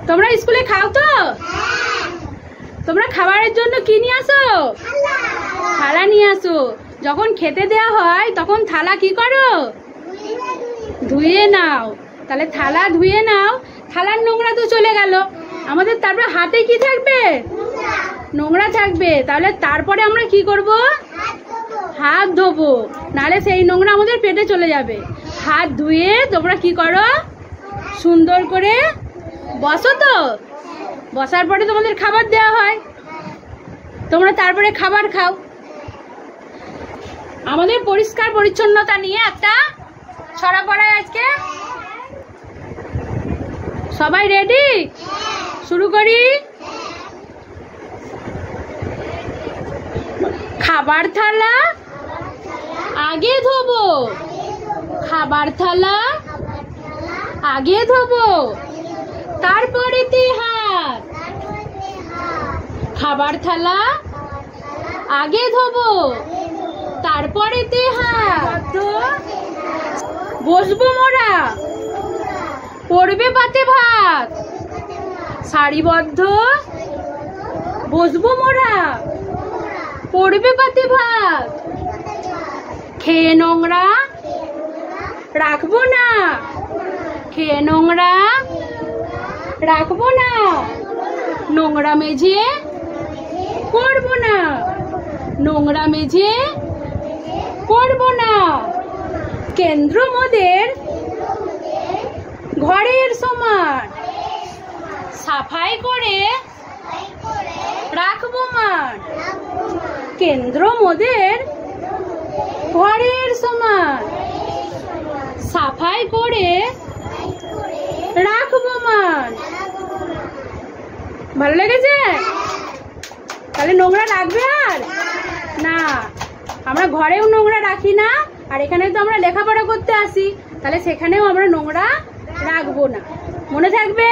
তোমরা স্কুলে খাও তো? তোমরা খাবারের জন্য কি নিয়ে আসো? থালা নিয়ে আসো। যখন খেতে দেওয়া হয় তখন থালা কি করো? ধুয়ে নাও। তাহলে থালা ধুয়ে নাও। থালার নোংরা তো চলে গেল, আমাদের তারপরে হাতে কি থাকবে? নোংরা থাকবে। তাহলে তারপরে আমরা কি করব? হাত ধোবো, নাহলে সেই নোংরা আমাদের পেটে চলে যাবে। হাত ধুয়ে তোমরা কি করো? সুন্দর করে বসো। তো বসার পরে তোমাদের খাবার দেওয়া হয়, তোমরা তারপরে খাবার খাও। আমাদের পরিষ্কার পরিচ্ছন্নতা নিয়ে একটা ছড়া পড়ায় আজকে। সবাই রেডি? শুরু করি। খাবার থালা আগে ধোবো, খাবার থালা আগে ধোবো, তারপরেতে হাত। খাবার থালা আগে ধোবো, তারপরেতে হাত। বসবো মোরা, পড়বে পাতে ভাত। সারিবদ্ধ বসবো মোরা, পড়বে পাতে ভাত। খেয়ে নোংরা রাখবো না, খেয়ে নোংরা রাখবো না। নোংরা মেঝে করবো না, নোংরা মেঝে করবো না। কেন্দ্র মোদের ঘরের সমান, সাফাই করে রাখবো মান। কেন্দ্র মোদের ঘরের সমান, সাফাই করে রাখবো মান। ভালো লেগেছে? তাহলে নোংরা রাখবে আর না? আমরা ঘরেও নোংরা রাখি না, আর এখানে তো আমরা লেখাপড়া করতে আসি, তাহলে সেখানেও আমরা নোংরা রাখবো না। মনে থাকবে?